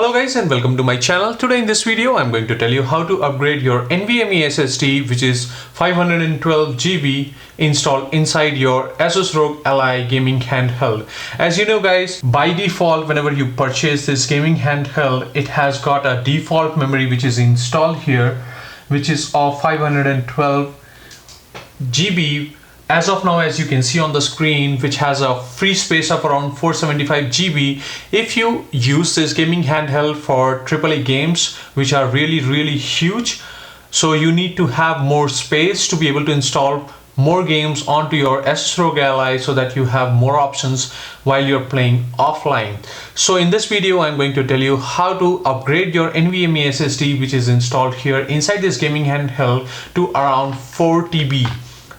Hello guys and welcome to my channel. Today in this video I'm going to tell you how to upgrade your NVMe SSD, which is 512 GB, installed inside your Asus Rog Ally gaming handheld. As you know guys, by default whenever you purchase this gaming handheld, it has got a default memory which is installed here, which is of 512 GB as of now, as you can see on the screen, which has a free space of around 475 GB. If you use this gaming handheld for AAA games, which are really huge, so you need to have more space to be able to install more games onto your Asus Rog Ally so that you have more options while you're playing offline. So in this video I'm going to tell you how to upgrade your NVMe SSD, which is installed here inside this gaming handheld, to around 4 TB.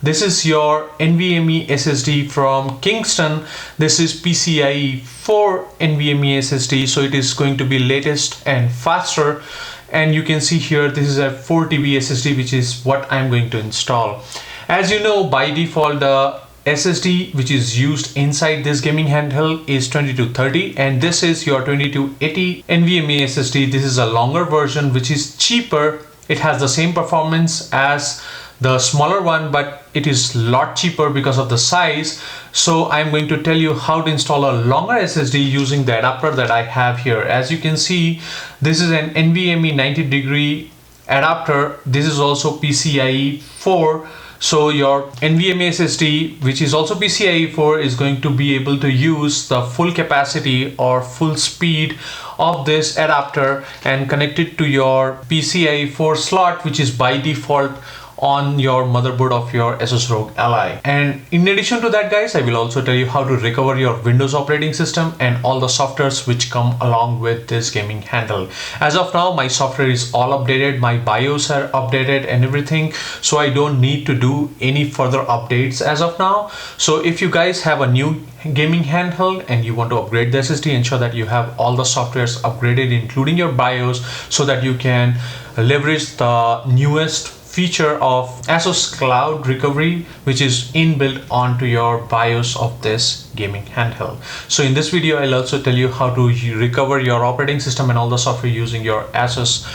This is your NVMe SSD from Kingston. This is PCIe 4 NVMe SSD, so it is going to be latest and faster. And you can see here this is a 4 TB SSD, which is what I'm going to install. As you know, by default the SSD which is used inside this gaming handheld is 2230, and this is your 2280 NVMe SSD. This is a longer version which is cheaper. It has the same performance as the smaller one, but it is a lot cheaper because of the size. So I'm going to tell you how to install a longer SSD using the adapter that I have here. As you can see, this is an NVMe 90-degree adapter. This is also PCIe 4. So your NVMe SSD, which is also PCIe 4, is going to be able to use the full capacity or full speed of this adapter and connect it to your PCIe 4 slot, which is by default on your motherboard of your Asus Rog Ally. And in addition to that guys, I will also tell you how to recover your Windows operating system and all the softwares which come along with this gaming handle. As of now, my software is all updated, my BIOS are updated and everything, so I don't need to do any further updates as of now. So if you guys have a new gaming handheld and you want to upgrade the SSD, ensure that you have all the softwares upgraded including your BIOS, so that you can leverage the newest feature of Asus Cloud Recovery, which is inbuilt onto your BIOS of this gaming handheld. So in this video I'll also tell you how to recover your operating system and all the software using your Asus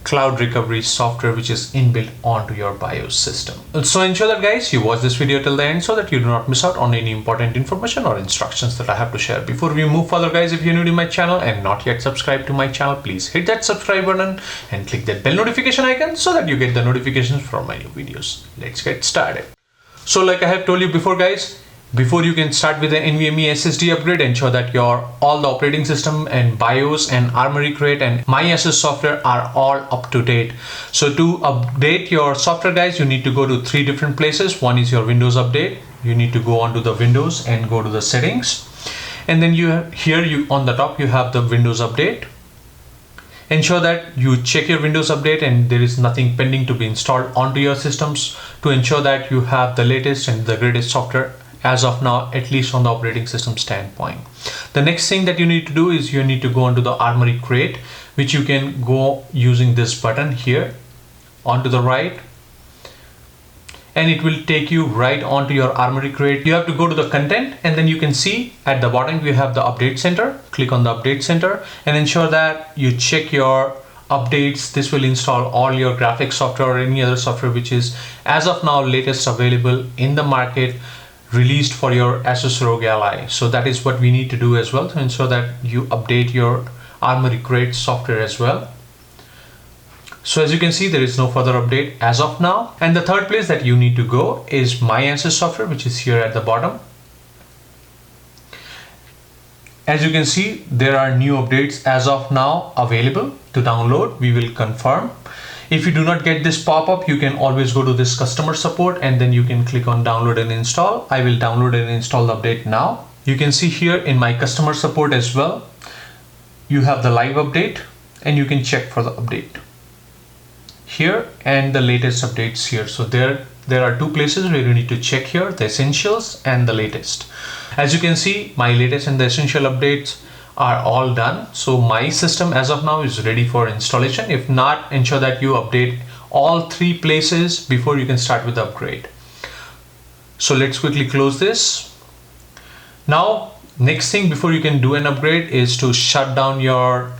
Cloud Recovery software, which is inbuilt onto your BIOS system. So ensure that guys you watch this video till the end so that you do not miss out on any important information or instructions that I have to share. Before we move further guys, if you're new to my channel and not yet subscribed to my channel, please hit that subscribe button and click that bell notification icon so that you get the notifications from my new videos. Let's get started. So like I have told you before guys, before you can start with the NVMe SSD upgrade, ensure that your all the operating system and BIOS and Armoury Crate and My Asus software are all up to date. So to update your software guys, you need to go to 3 different places. One is your Windows Update. You need to go onto the Windows and go to the settings, and then you have here on the top you have the Windows Update. Ensure that you check your Windows Update and there is nothing pending to be installed onto your systems, to ensure that you have the latest and the greatest software as of now, at least on the operating system standpoint. The next thing that you need to do is you need to go onto the Armoury Crate, which you can go using this button here onto the right, and it will take you right onto your Armoury Crate. You have to go to the content, and then you can see at the bottom you have the Update Center. Click on the Update Center and ensure that you check your updates. This will install all your graphics software or any other software which is as of now latest available in the market, released for your Asus Rog Ally. So that is what we need to do as well, to ensure that you update your Armoury Crate software as well. So as you can see, there is no further update as of now. And the third place that you need to go is My Asus software, which is here at the bottom. As you can see, there are new updates as of now available to download. We will confirm. If you do not get this pop-up, you can always go to this customer support and then you can click on download and install. I will download and install the update now. You can see here in my customer support as well, you have the live update and you can check for the update here and the latest updates here. So there are 2 places where you need to check here, the essentials and the latest. As you can see, my latest and the essential updates are all done. So my system as of now is ready for installation. If not, ensure that you update all 3 places before you can start with the upgrade. So let's quickly close this. Now next thing before you can do an upgrade is to shut down your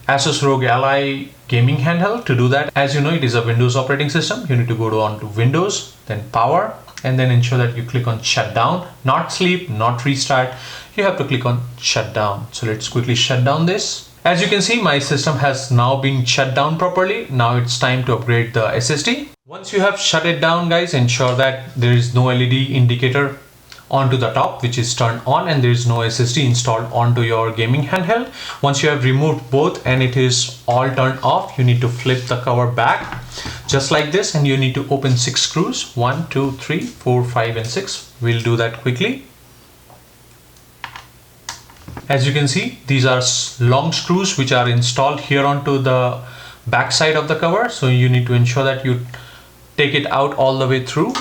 Asus Rog Ally gaming handheld. To do that, as you know, it is a Windows operating system. You need to go on to Windows, then Power, and then ensure that you click on Shutdown, not Sleep, not Restart. You have to click on Shutdown. So let's quickly shut down this. As you can see, my system has now been shut down properly. Now it's time to upgrade the SSD. Once you have shut it down, guys, ensure that there is no LED indicator onto the top, which is turned on, and there is no SSD installed onto your gaming handheld. Once you have removed both and it is all turned off, you need to flip the cover back just like this, and you need to open 6 screws, 1, 2, 3, 4, 5 and 6. We'll do that quickly. As you can see, these are long screws which are installed here onto the back side of the cover, so you need to ensure that you take it out all the way through.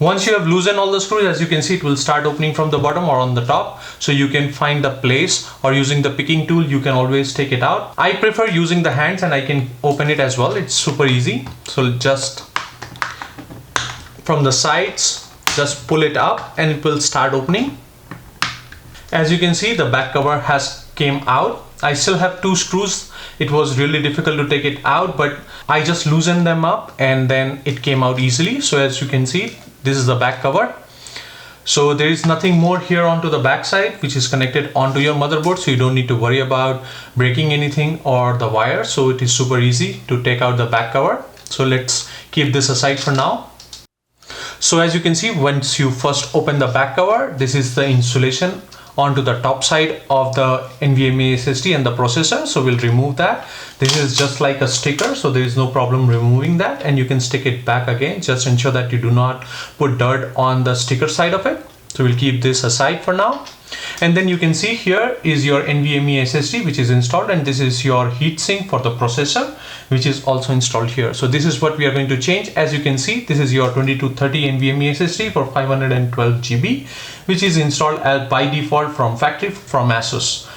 Once you have loosened all the screws, as you can see, it will start opening from the bottom or on the top, so you can find the place, or using the picking tool you can always take it out. I prefer using the hands, and I can open it as well. It's super easy. So just from the sides, just pull it up and it will start opening. As you can see, the back cover has came out. I still have 2 screws. It was really difficult to take it out, but I just loosened them up and then it came out easily. So as you can see, this is the back cover. So there is nothing more here onto the back side, which is connected onto your motherboard, so you don't need to worry about breaking anything or the wire. So it is super easy to take out the back cover. So let's keep this aside for now. So as you can see, once you first open the back cover, this is the insulation onto the top side of the NVMe SSD and the processor. So we'll remove that. This is just like a sticker, so there is no problem removing that, and you can stick it back again. Just ensure that you do not put dirt on the sticker side of it. So we'll keep this aside for now. And then you can see here is your NVMe SSD, which is installed, and this is your heatsink for the processor, which is also installed here. So this is what we are going to change. As you can see, this is your 2230 NVMe SSD for 512 GB, which is installed as by default from factory from Asus.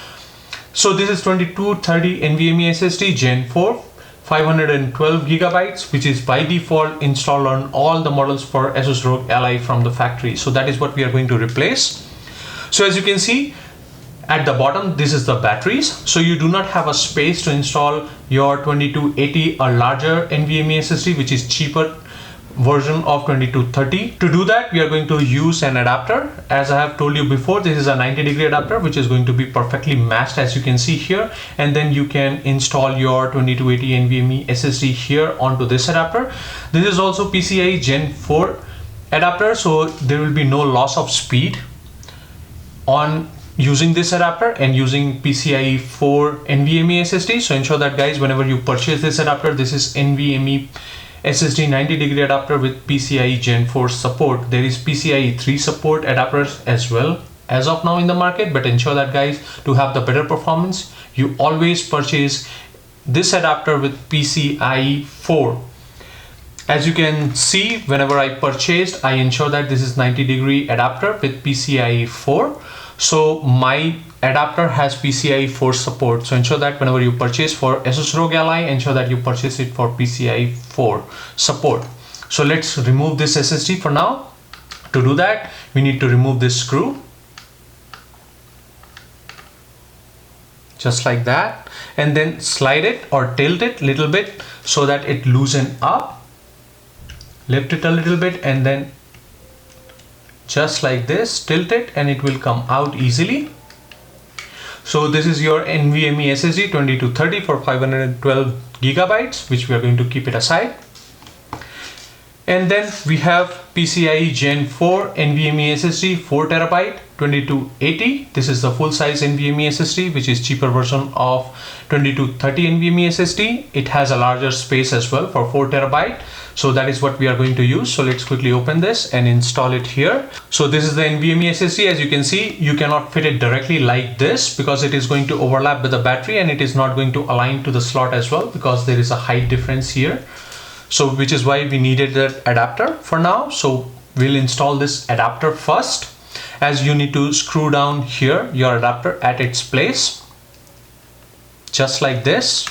So this is 2230 NVMe SSD Gen 4, 512 gigabytes, which is by default installed on all the models for Asus Rog Ally from the factory. So that is what we are going to replace. So as you can see at the bottom, this is the batteries. So you do not have a space to install your 2280 or larger NVMe SSD, which is cheaper version of 2230. To do that, we are going to use an adapter. As I have told you before, this is a 90-degree adapter, which is going to be perfectly matched, as you can see here. And then you can install your 2280 NVMe SSD here onto this adapter. This is also PCIe Gen 4 adapter, so there will be no loss of speed on using this adapter and using PCIe 4 NVMe SSD. So ensure that, guys, whenever you purchase this adapter, this is NVMe SSD 90-degree adapter with PCIe Gen 4 support. There is PCIe 3 support adapters as well as of now in the market, but ensure that, guys, to have the better performance, you always purchase this adapter with PCIe 4. As you can see, whenever I purchased, I ensure that this is 90-degree adapter with PCIe 4. So my adapter has PCIe 4 support. So ensure that whenever you purchase for Asus Rog Ally, ensure that you purchase it for PCIe 4 support. So let's remove this SSD for now. To do that, we need to remove this screw. Just like that. And then slide it or tilt it a little bit so that it loosen up. Lift it a little bit and then just like this, tilt it, and it will come out easily. So this is your NVMe SSD 2230 for 512 gigabytes, which we are going to keep it aside. And then we have PCIe Gen 4 NVMe SSD 4 terabyte 2280. This is the full size NVMe SSD, which is cheaper version of 2230 NVMe SSD. It has a larger space as well for 4 terabyte. So that is what we are going to use. So let's quickly open this and install it here. So this is the NVMe SSD. As you can see, you cannot fit it directly like this because it is going to overlap with the battery, and it is not going to align to the slot as well because there is a height difference here. So which is why we needed that adapter for now. So we'll install this adapter first, as you need to screw down here your adapter at its place, just like this.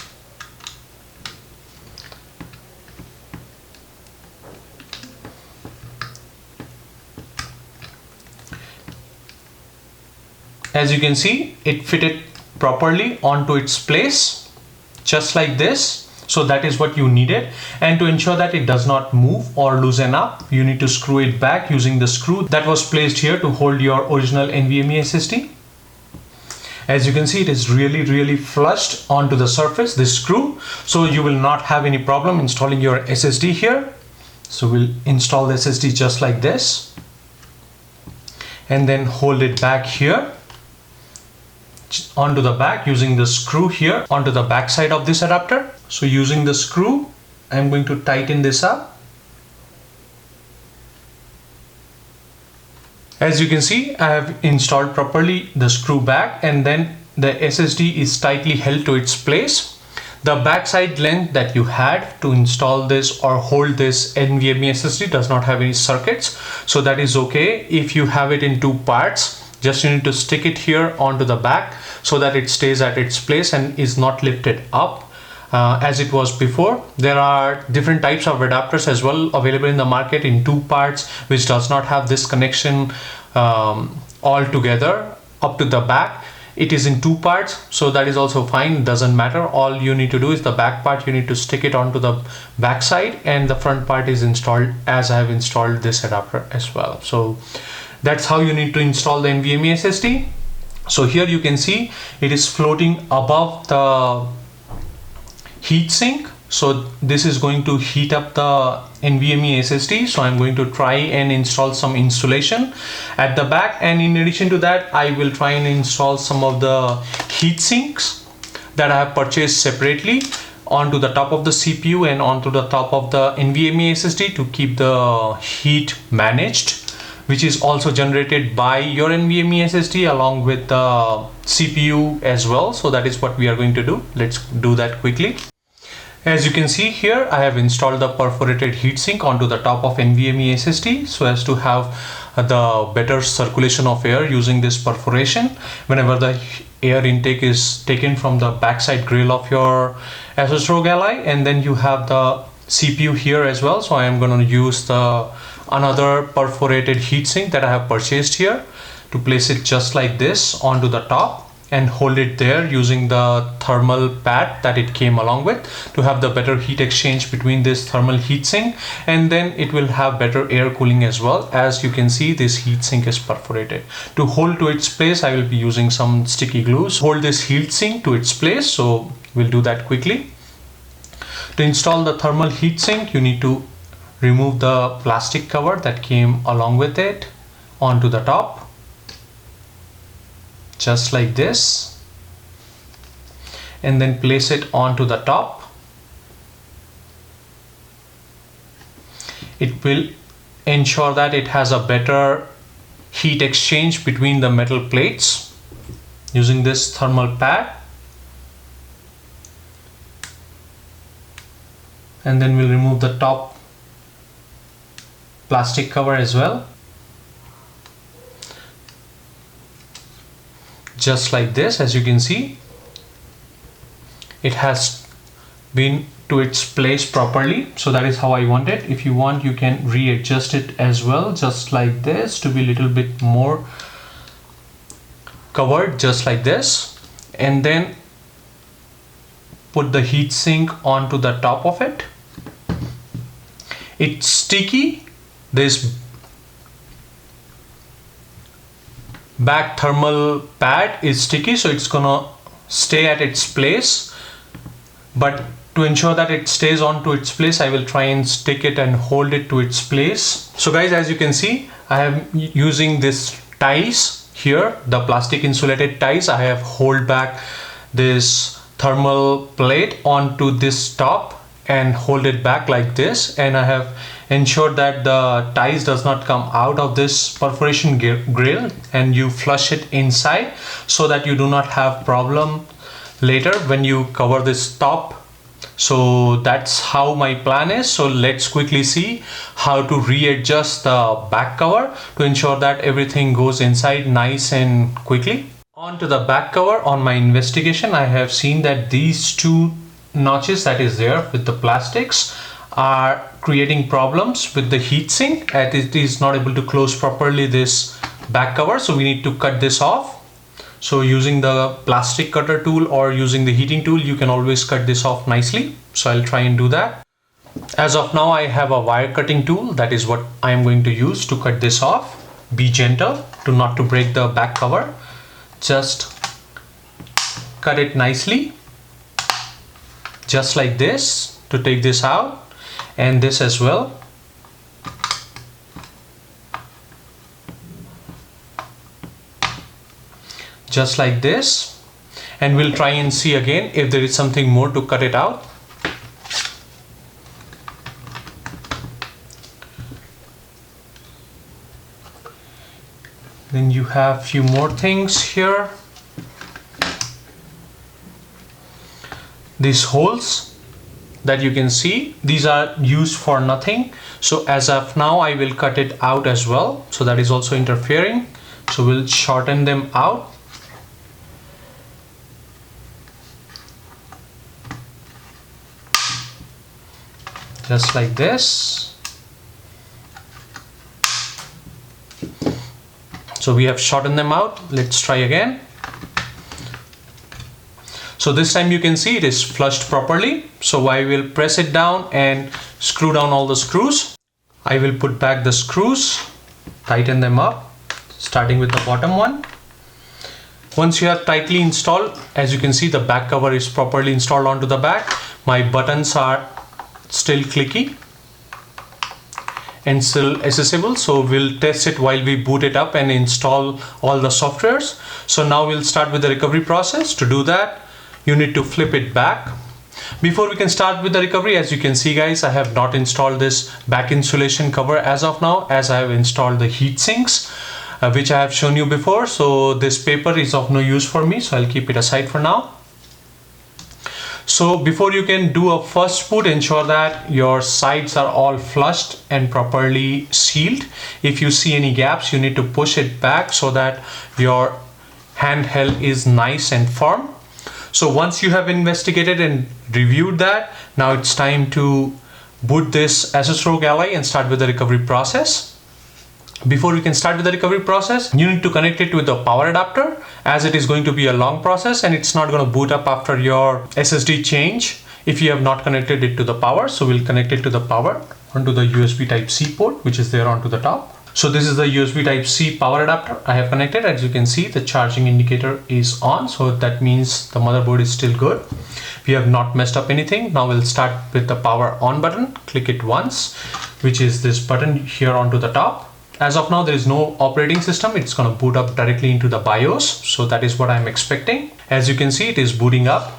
As you can see, it fitted properly onto its place, just like this. So that is what you needed. And to ensure that it does not move or loosen up, you need to screw it back using the screw that was placed here to hold your original NVMe SSD. As you can see, it is really flushed onto the surface, this screw. So you will not have any problem installing your SSD here. So we'll install the SSD just like this. And then hold it back here onto the back using the screw here onto the back side of this adapter. So using the screw, I'm going to tighten this up. As you can see, I have installed properly the screw back, and then the SSD is tightly held to its place. The backside length that you had to install this or hold this NVMe SSD does not have any circuits, so that is okay. If you have it in two parts, just you need to stick it here onto the back so that it stays at its place and is not lifted up as it was before. There are different types of adapters as well available in the market in two parts, which does not have this connection all together up to the back. It is in two parts, so that is also fine, doesn't matter. All you need to do is the back part, you need to stick it onto the back side, and the front part is installed as I have installed this adapter as well. So that's how you need to install the NVMe SSD. So here you can see it is floating above the heatsink. So this is going to heat up the NVMe SSD. So I'm going to try and install some insulation at the back, and in addition to that, I will try and install some of the heat sinks that I have purchased separately onto the top of the CPU and onto the top of the NVMe SSD to keep the heat managed, which is also generated by your NVMe SSD along with the CPU as well. So that is what we are going to do. Let's do that quickly. As you can see here, I have installed the perforated heatsink onto the top of NVMe SSD so as to have the better circulation of air using this perforation whenever the air intake is taken from the backside grill of your Asus Rog Ally. And then you have the CPU here as well. So I am going to use the another perforated heatsink that I have purchased here to place it just like this onto the top and hold it there using the thermal pad that it came along with to have the better heat exchange between this thermal heatsink, and then it will have better air cooling as well. As you can see, this heatsink is perforated. To hold to its place, I will be using some sticky glues. Hold this heatsink to its place, so we'll do that quickly. To install the thermal heatsink, you need to remove the plastic cover that came along with it onto the top, just like this, and then place it onto the top. It will ensure that it has a better heat exchange between the metal plates using this thermal pad. And then we'll remove the top plastic cover as well, just like this. As you can see, it has been to its place properly, so that is how I want it. If you want, you can readjust it as well, just like this, to be a little bit more covered, just like this. And then put the heatsink onto the top of it. It's sticky. This back thermal pad is sticky, so it's gonna stay at its place. But to ensure that it stays onto its place, I will try and stick it and hold it to its place. So guys, as you can see, I am using this ties here, the plastic insulated ties. I have hold back this thermal plate onto this top and hold it back like this, and I have ensured that the ties does not come out of this perforation grill, and you flush it inside so that you do not have problem later when you cover this top. So that's how my plan is. So let's quickly see how to readjust the back cover to ensure that everything goes inside nice and quickly. Onto the back cover, on my investigation, I have seen that these two notches that is there with the plastics are creating problems with the heatsink, and it is not able to close properly this back cover. So we need to cut this off. So using the plastic cutter tool or using the heating tool, you can always cut this off nicely. So I'll try and do that. As of now, I have a wire cutting tool. That is what I am going to use to cut this off. Be gentle not to break the back cover. Just cut it nicely, just like this, to take this out, and this as well. Just like this, and we'll try and see again if there is something more to cut it out. Then you have few more things here. These holes that you can see, these are used for nothing. So as of now, I will cut it out as well. So that is also interfering. So we'll shorten them out. Just like this. So we have shortened them out. Let's try again. So this time you can see it is flushed properly. So I will press it down and screw down all the screws. I will put back the screws, tighten them up, starting with the bottom one. Once you have tightly installed, as you can see, the back cover is properly installed onto the back. My buttons are still clicky and still accessible, so we'll test it while we boot it up and install all the softwares. So now we'll start with the recovery process. To do that, you need to flip it back. Before we can start with the recovery, as you can see guys, I have not installed this back insulation cover as of now, as I have installed the heat sinks, which I have shown you before. So this paper is of no use for me, so I'll keep it aside for now. So before you can do a first boot, ensure that your sides are all flushed and properly sealed. If you see any gaps, you need to push it back so that your handheld is nice and firm. So once you have investigated and reviewed that, now it's time to boot this Asus Rog Ally and start with the recovery process. Before we can start with the recovery process, you need to connect it with the power adapter, as it is going to be a long process and it's not going to boot up after your SSD change if you have not connected it to the power. So we'll connect it to the power onto the USB Type-C port, which is there onto the top. So this is the USB Type-C power adapter I have connected. As you can see, the charging indicator is on, so that means the motherboard is still good. We have not messed up anything. Now we'll start with the power on button. Click it once, which is this button here onto the top. As of now, there is no operating system. It's going to boot up directly into the BIOS. So that is what I'm expecting. As you can see, it is booting up.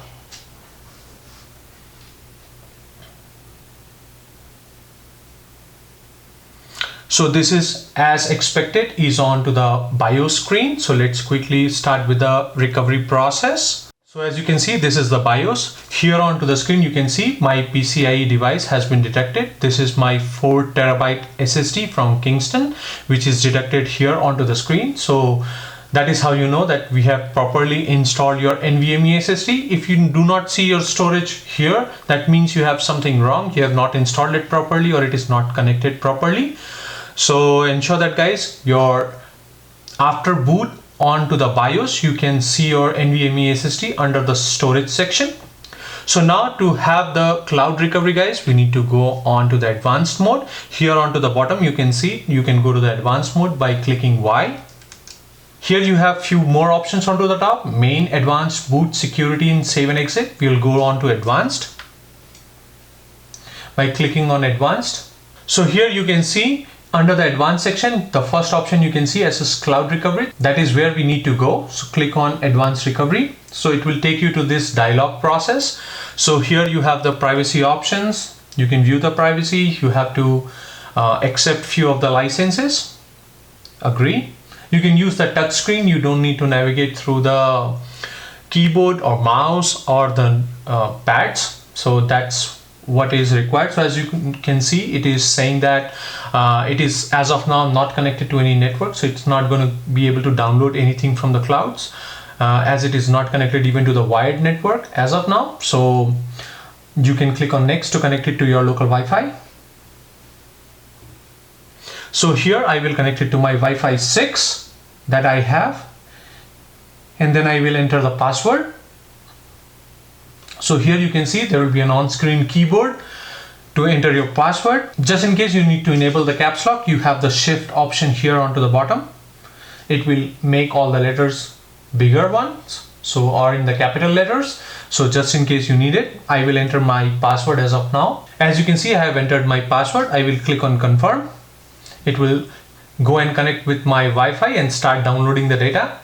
So this is, as expected, is on to the BIOS screen. So let's quickly start with the recovery process. So as you can see, this is the BIOS. Here onto the screen, you can see my PCIe device has been detected. This is my 4TB SSD from Kingston, which is detected here onto the screen. So that is how you know that we have properly installed your NVMe SSD. If you do not see your storage here, that means you have something wrong. You have not installed it properly or it is not connected properly. So ensure that guys, your after boot onto the BIOS, you can see your NVMe SSD under the storage section. So now to have the cloud recovery guys, we need to go on to the advanced mode. Here onto the bottom, you can see you can go to the advanced mode by clicking Y. Here you have few more options onto the top: main, advanced, boot, security, and save and exit. We'll go on to advanced by clicking on advanced. So here you can see under the advanced section, the first option you can see as cloud recovery. That is where we need to go. So click on advanced recovery. So it will take you to this dialog process. So here you have the privacy options. You can view the privacy. You have to accept few of the licenses. Agree. You can use the touch screen. You don't need to navigate through the keyboard or mouse or the pads. So that's what is required. So as you can see, it is saying that it is as of now not connected to any network, so it's not going to be able to download anything from the clouds, as it is not connected even to the wired network as of now. So you can click on next to connect it to your local Wi-Fi. So here I will connect it to my Wi-Fi 6 that I have, and then I will enter the password. So here you can see there will be an on-screen keyboard to enter your password. Just in case you need to enable the caps lock, you have the shift option here onto the bottom. It will make all the letters bigger ones, so or in the capital letters. So just in case you need it, I will enter my password as of now. As you can see, I have entered my password. I will click on confirm. It will go and connect with my Wi-Fi and start downloading the data.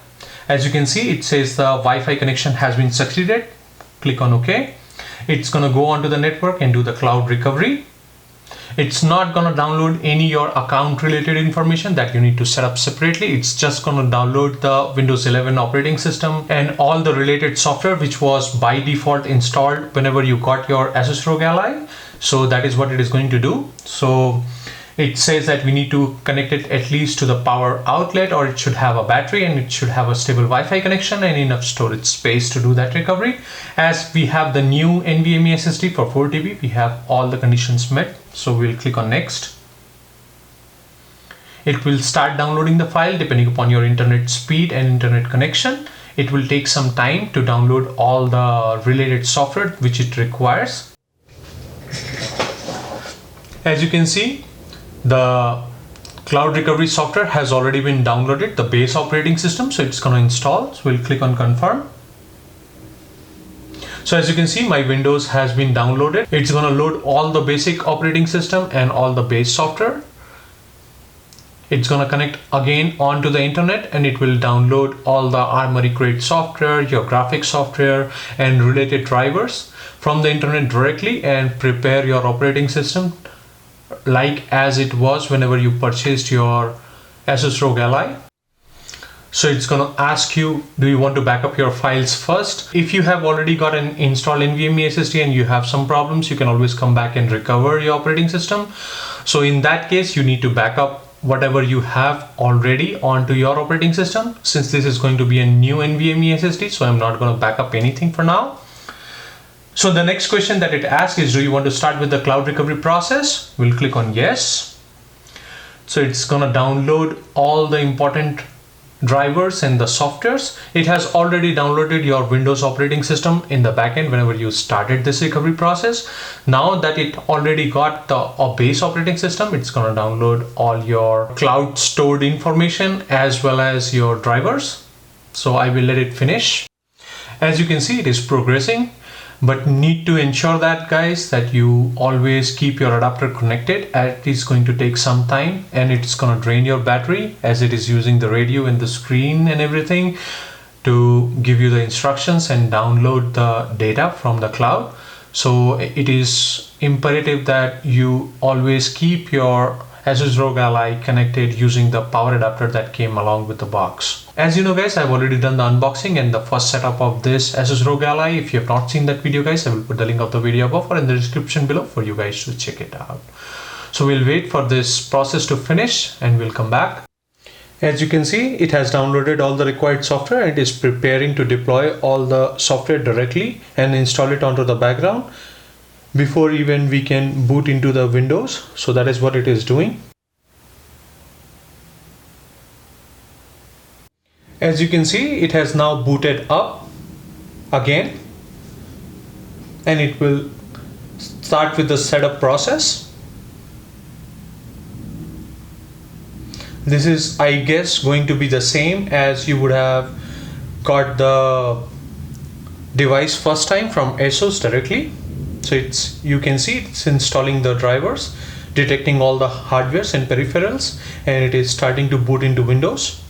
As you can see, it says the Wi-Fi connection has been succeeded. Click on OK. It's going to go onto the network and do the cloud recovery. It's not going to download any your account related information that you need to set up separately. It's just going to download the Windows 11 operating system and all the related software which was by default installed whenever you got your Asus Rog Ally. So that is what it is going to do. So it says that we need to connect it at least to the power outlet, or it should have a battery and it should have a stable Wi-Fi connection and enough storage space to do that recovery. As we have the new NVMe SSD for 4 TB, we have all the conditions met. So we'll click on next. It will start downloading the file depending upon your internet speed and internet connection. It will take some time to download all the related software which it requires. As you can see, the cloud recovery software has already been downloaded, the base operating system, so it's going to install. So we'll click on confirm. So as you can see, my Windows has been downloaded. It's going to load all the basic operating system and all the base software. It's going to connect again onto the internet and it will download all the Armory Crate software, your graphics software and related drivers from the internet directly and prepare your operating system like as it was whenever you purchased your Asus Rog Ally. So it's going to ask you, do you want to back up your files first? If you have already got an installed NVMe SSD and you have some problems, you can always come back and recover your operating system. So in that case, you need to back up whatever you have already onto your operating system. Since this is going to be a new NVMe SSD, so I'm not going to back up anything for now. So the next question that it asks is, do you want to start with the cloud recovery process? We'll click on yes. So it's going to download all the important drivers and the softwares. It has already downloaded your Windows operating system in the backend whenever you started this recovery process. Now that it already got the base operating system, it's going to download all your cloud stored information as well as your drivers. So I will let it finish. As you can see, it is progressing. But need to ensure that, guys, that you always keep your adapter connected. It is going to take some time and it's going to drain your battery as it is using the radio and the screen and everything to give you the instructions and download the data from the cloud. So it is imperative that you always keep your Asus Rog Ally connected using the power adapter that came along with the box. As you know, guys, I've already done the unboxing and the first setup of this Asus Rog Ally. If you have not seen that video, guys, I will put the link of the video above or in the description below for you guys to check it out. So we'll wait for this process to finish and we'll come back. As you can see, it has downloaded all the required software and is preparing to deploy all the software directly and install it onto the background before even we can boot into the Windows. So that is what it is doing. As you can see, it has now booted up again and it will start with the setup process. This is, I guess, going to be the same as you would have got the device first time from Asus directly. So you can see it's installing the drivers, detecting all the hardwares and peripherals, and it is starting to boot into Windows.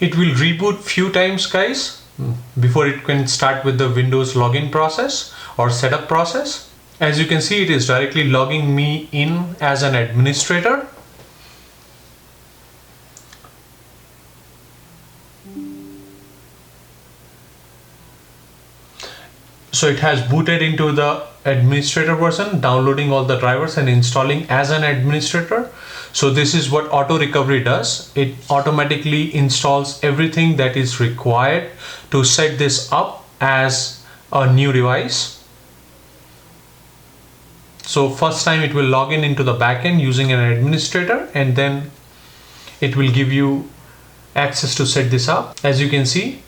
It will reboot few times, guys, before it can start with the Windows login process or setup process. As you can see, it is directly logging me in as an administrator. So it has booted into the administrator version, downloading all the drivers and installing as an administrator. So this is what auto recovery does. It automatically installs everything that is required to set this up as a new device. So first time it will log in into the backend using an administrator, and then it will give you access to set this up. As you can see,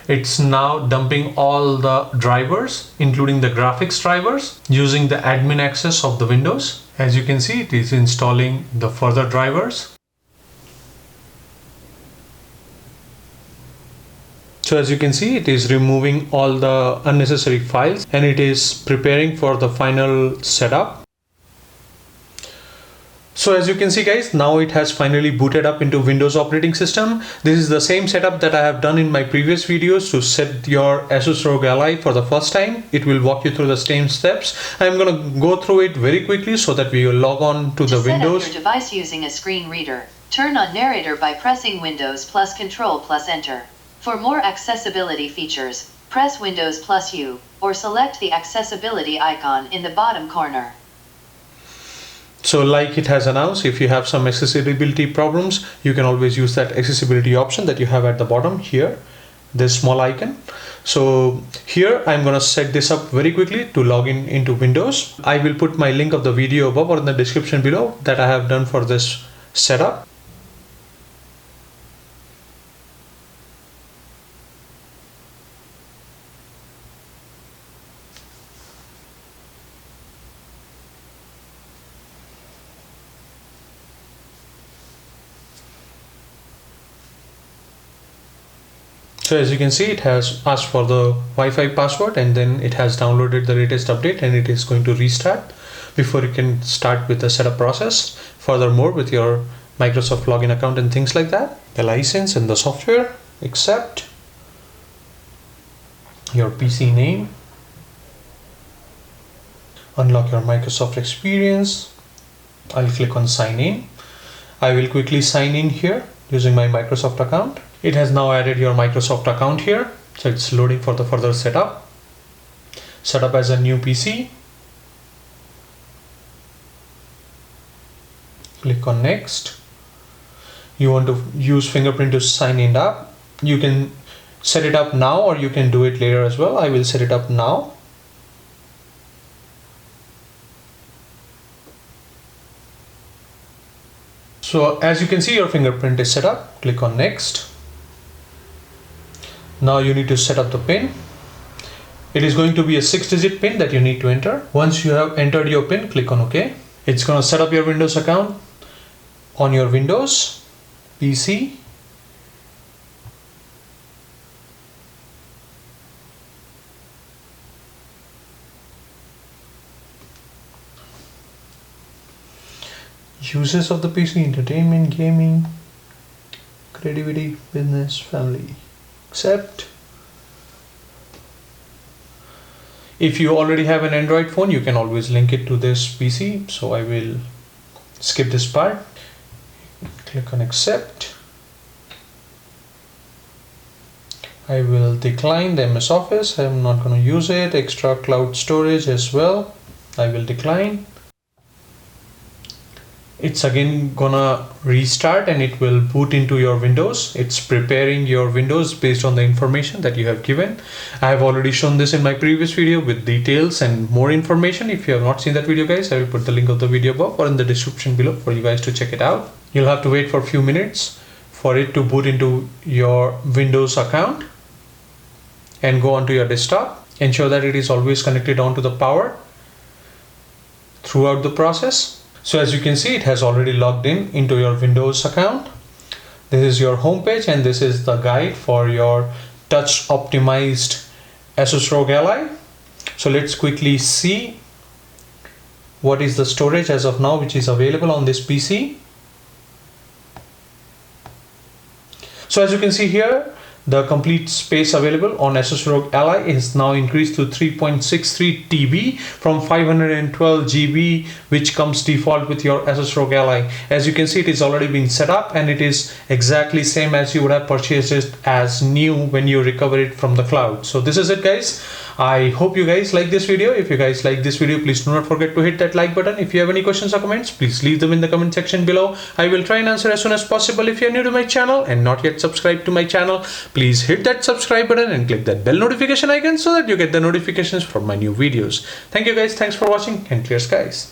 It's now dumping all the drivers, including the graphics drivers, using the admin access of the Windows. As you can see, it is installing the further drivers. So as you can see, it is removing all the unnecessary files and it is preparing for the final setup. So as you can see guys, now it has finally booted up into Windows operating system. This is the same setup that I have done in my previous videos to set your Asus Rog Ally for the first time. It will walk you through the same steps. I'm going to go through it very quickly so that we will log on to the Windows. Set up your device using a screen reader. Turn on narrator by pressing Windows plus Control plus Enter. For more accessibility features, press Windows plus U or select the accessibility icon in the bottom corner. So like it has announced, if you have some accessibility problems, you can always use that accessibility option that you have at the bottom here, this small icon. So here I'm going to set this up very quickly to log in into Windows. I will put my link of the video above or in the description below that I have done for this setup. So as you can see, it has asked for the Wi-Fi password and then it has downloaded the latest update and it is going to restart before you can start with the setup process. Furthermore, with your Microsoft login account and things like that, the license and the software, accept, your PC name, unlock your Microsoft experience. I'll click on sign in. I will quickly sign in here using my Microsoft account. It has now added your Microsoft account here, so it's loading for the further setup. Set up as a new PC. Click on next. You want to use fingerprint to sign in up. You can set it up now or you can do it later as well. I will set it up now. So as you can see, your fingerprint is set up. Click on next. Now you need to set up the PIN. It is going to be a 6-digit PIN that you need to enter. Once you have entered your PIN, click on OK. It's going to set up your Windows account on your Windows PC. Uses of the PC: entertainment, gaming, creativity, business, family. Accept. If you already have an Android phone, you can always link it to this PC. So I will skip this part. Click on accept. I will decline the MS Office. I'm not going to use it. Extra cloud storage as well. I will decline. It's again gonna restart and it will boot into your Windows. It's preparing your Windows based on the information that you have given. I have already shown this in my previous video with details and more information. If you have not seen that video guys, I will put the link of the video above or in the description below for you guys to check it out. You'll have to wait for a few minutes for it to boot into your Windows account and go onto your desktop. Ensure that it is always connected onto the power throughout the process. So as you can see, it has already logged in into your Windows account. This is your home page and this is the guide for your touch optimized Asus Rog Ally. So let's quickly see what is the storage as of now which is available on this PC. So as you can see here, the complete space available on Asus Rog Ally is now increased to 3.63 TB from 512 GB, which comes default with your Asus Rog Ally. As you can see, it is already been set up and it is exactly same as you would have purchased it as new when you recover it from the cloud. So this is it guys. I hope you guys like this video. If you guys like this video, please do not forget to hit that like button. If you have any questions or comments, please leave them in the comment section below. I will try and answer as soon as possible. If you are new to my channel and not yet subscribed to my channel, please hit that subscribe button and click that bell notification icon so that you get the notifications from my new videos. Thank you guys. Thanks for watching and clear skies.